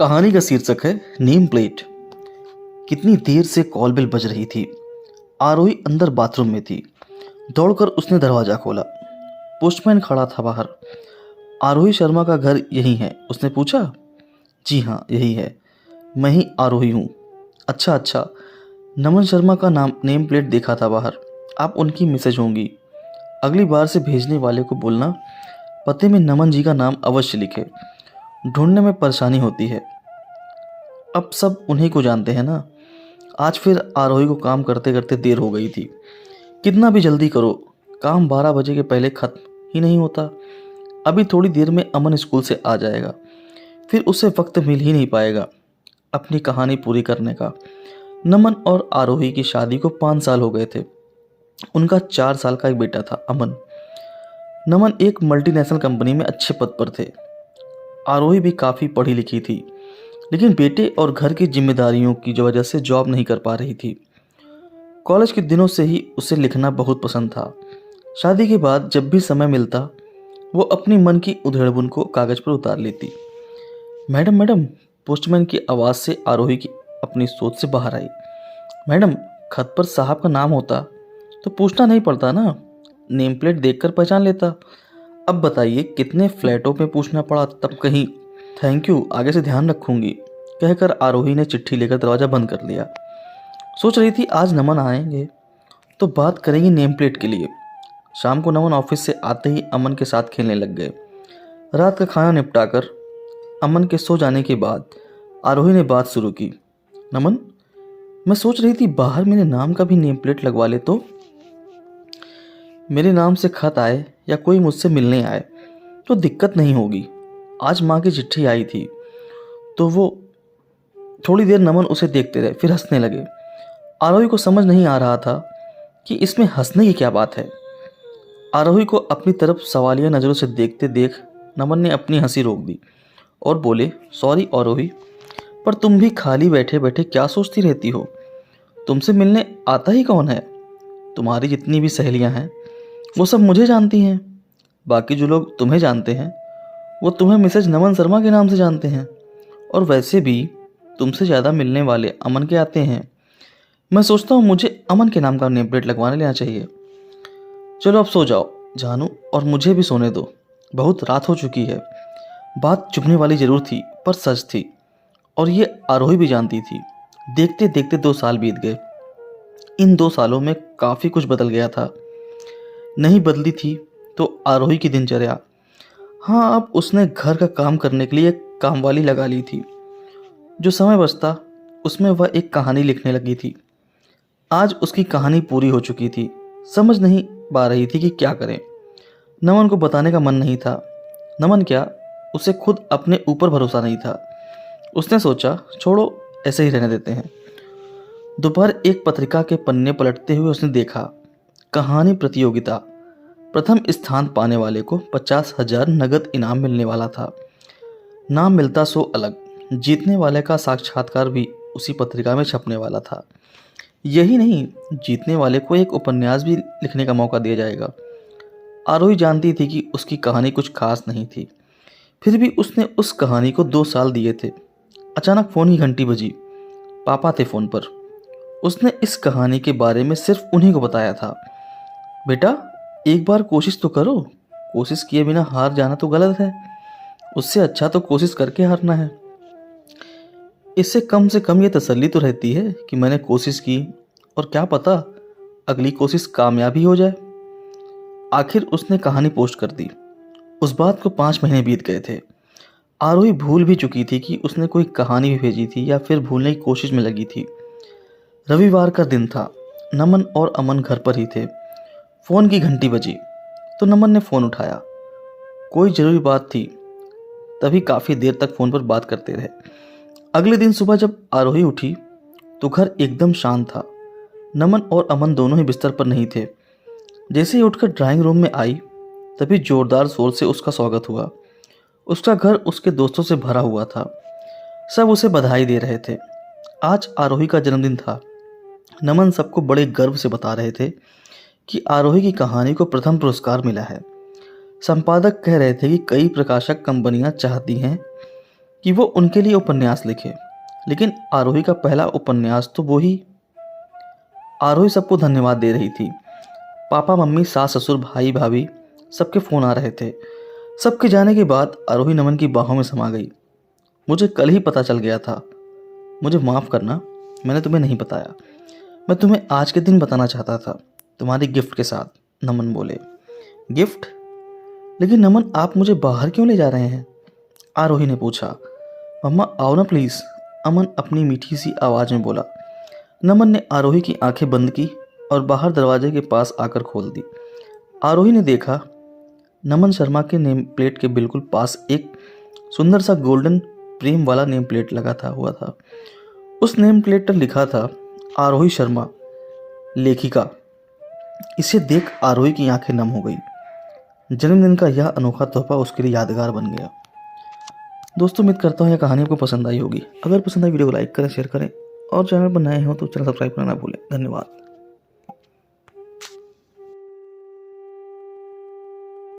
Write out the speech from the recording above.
कहानी का शीर्षक है नेम प्लेट। कितनी देर से कॉल बेल बज रही थी। आरोही अंदर बाथरूम में थी। दौड़कर उसने दरवाज़ा खोला। पोस्टमैन खड़ा था बाहर। आरोही शर्मा का घर यही है? उसने पूछा। जी हाँ, यही है। मैं ही आरोही हूँ। अच्छा अच्छा। नमन शर्मा का नाम नेम प्लेट देखा था बाहर। आप उनकी मिसेज होंगी। अगली बार से भेजने वाले को बोलना पते में नमन जी का नाम अवश्य लिखे। ढूंढने में परेशानी होती है। अब सब उन्हीं को जानते हैं ना। आज फिर आरोही को काम करते करते देर हो गई थी। कितना भी जल्दी करो, काम 12 बजे के पहले खत्म ही नहीं होता। अभी थोड़ी देर में अमन स्कूल से आ जाएगा, फिर उसे वक्त मिल ही नहीं पाएगा अपनी कहानी पूरी करने का। नमन और आरोही की शादी को 5 साल हो गए थे। उनका 4 साल का एक बेटा था, अमन। नमन एक मल्टीनेशनल कंपनी में अच्छे पद पर थे। आरोही भी काफ़ी पढ़ी लिखी थी, लेकिन बेटे और घर की जिम्मेदारियों की वजह से जॉब नहीं कर पा रही थी। कॉलेज के दिनों से ही उसे लिखना बहुत पसंद था। शादी के बाद जब भी समय मिलता, वो अपनी मन की उधेड़बुन को कागज पर उतार लेती। मैडम मैडम, पोस्टमैन की आवाज़ से आरोही की अपनी सोच से बाहर आई। मैडम, खत पर साहब का नाम होता तो पूछना नहीं पड़ता ना, नेम प्लेट देखकर पहचान लेता। अब बताइए कितने फ्लैटों में पूछना पड़ा तब कहीं। थैंक यू, आगे से ध्यान रखूंगी, कहकर आरोही ने चिट्ठी लेकर दरवाज़ा बंद कर लिया। सोच रही थी आज नमन आएंगे तो बात करेंगी नेम प्लेट के लिए। शाम को नमन ऑफिस से आते ही अमन के साथ खेलने लग गए। रात का खाना निपटाकर अमन के सो जाने के बाद आरोही ने बात शुरू की। नमन, मैं सोच रही थी बाहर मेरे नाम का भी नेम प्लेट लगवा ले तो। मेरे नाम से खत आए या कोई मुझसे मिलने आए तो दिक्कत नहीं होगी। आज माँ की चिट्ठी आई थी तो वो। थोड़ी देर नमन उसे देखते रहे, फिर हंसने लगे। आरोही को समझ नहीं आ रहा था कि इसमें हंसने की क्या बात है। आरोही को अपनी तरफ सवालिया नज़रों से देखते देख नमन ने अपनी हंसी रोक दी और बोले, सॉरी आरोही, पर तुम भी खाली बैठे बैठे क्या सोचती रहती हो? तुमसे मिलने आता ही कौन है? तुम्हारी जितनी भी सहेलियां हैं वो सब मुझे जानती हैं। बाकी जो लोग तुम्हें जानते हैं वो तुम्हें मिसेज नमन शर्मा के नाम से जानते हैं। और वैसे भी तुमसे ज़्यादा मिलने वाले अमन के आते हैं। मैं सोचता हूँ मुझे अमन के नाम का नेम प्लेट लगवाने लेना चाहिए। चलो अब सो जाओ जानू, और मुझे भी सोने दो, बहुत रात हो चुकी है। बात चुभने वाली जरूर थी पर सच थी, और ये आरोही भी जानती थी। देखते देखते 2 साल बीत गए। इन 2 सालों में काफ़ी कुछ बदल गया था। नहीं बदली थी तो आरोही की दिनचर्या। हाँ, अब उसने घर का काम करने के लिए एक कामवाली लगा ली थी। जो समय बचता उसमें वह एक कहानी लिखने लगी थी। आज उसकी कहानी पूरी हो चुकी थी। समझ नहीं पा रही थी कि क्या करें। नमन को बताने का मन नहीं था। नमन क्या, उसे खुद अपने ऊपर भरोसा नहीं था। उसने सोचा छोड़ो, ऐसे ही रहने देते हैं। दोपहर एक पत्रिका के पन्ने पलटते हुए उसने देखा, कहानी प्रतियोगिता। प्रथम स्थान पाने वाले को 50,000 नगद इनाम मिलने वाला था। नाम मिलता सो अलग, जीतने वाले का साक्षात्कार भी उसी पत्रिका में छपने वाला था। यही नहीं, जीतने वाले को एक उपन्यास भी लिखने का मौका दिया जाएगा। आरोही जानती थी कि उसकी कहानी कुछ खास नहीं थी, फिर भी उसने उस कहानी को 2 साल दिए थे। अचानक फ़ोन की घंटी बजी। पापा थे फ़ोन पर। उसने इस कहानी के बारे में सिर्फ उन्हीं को बताया था। बेटा, एक बार कोशिश तो करो। कोशिश किए बिना हार जाना तो गलत है। उससे अच्छा तो कोशिश करके हारना है। इससे कम से कम ये तसल्ली तो रहती है कि मैंने कोशिश की, और क्या पता अगली कोशिश कामयाब ही हो जाए। आखिर उसने कहानी पोस्ट कर दी। उस बात को 5 महीने बीत गए थे। आरोही भूल भी चुकी थी कि उसने कोई कहानी भी भेजी थी या फिर भूलने की कोशिश में लगी थी। रविवार का दिन था। नमन और अमन घर पर ही थे। फ़ोन की घंटी बजी तो नमन ने फ़ोन उठाया। कोई ज़रूरी बात थी, तभी काफ़ी देर तक फ़ोन पर बात करते रहे। अगले दिन सुबह जब आरोही उठी तो घर एकदम शांत था। नमन और अमन दोनों ही बिस्तर पर नहीं थे। जैसे ही उठकर ड्राइंग रूम में आई, तभी जोरदार शोर से उसका स्वागत हुआ। उसका घर उसके दोस्तों से भरा हुआ था। सब उसे बधाई दे रहे थे। आज आरोही का जन्मदिन था। नमन सबको बड़े गर्व से बता रहे थे कि आरोही की कहानी को प्रथम पुरस्कार मिला है। संपादक कह रहे थे कि कई प्रकाशक कंपनियां चाहती हैं कि वो उनके लिए उपन्यास लिखे, लेकिन आरोही का पहला उपन्यास तो वो ही। आरोही सबको धन्यवाद दे रही थी। पापा मम्मी सास ससुर भाई भाभी सबके फ़ोन आ रहे थे। सबके जाने के बाद आरोही नमन की बाहों में समा गई। मुझे कल ही पता चल गया था। मुझे माफ़ करना, मैंने तुम्हें नहीं बताया। मैं तुम्हें आज के दिन बताना चाहता था, तुम्हारी गिफ्ट के साथ, नमन बोले। गिफ्ट? लेकिन नमन, आप मुझे बाहर क्यों ले जा रहे हैं? आरोही ने पूछा। मम्मा आओ ना प्लीज़, अमन अपनी मीठी सी आवाज़ में बोला। नमन ने आरोही की आंखें बंद की और बाहर दरवाजे के पास आकर खोल दी। आरोही ने देखा, नमन शर्मा के नेम प्लेट के बिल्कुल पास एक सुंदर सा गोल्डन फ्रेम वाला नेम प्लेट लगा था हुआ था। उस नेम प्लेट पर लिखा था, आरोही शर्मा, लेखिका। इसे देख आरोही की आंखें नम हो गई। जन्मदिन का यह अनोखा तोहफा उसके लिए यादगार बन गया। दोस्तों, उम्मीद करता हूँ यह कहानी आपको पसंद आई होगी। अगर पसंद आई वीडियो को लाइक करें, शेयर करें और चैनल पर नए हो तो चैनल सब्सक्राइब करना ना भूलें। धन्यवाद।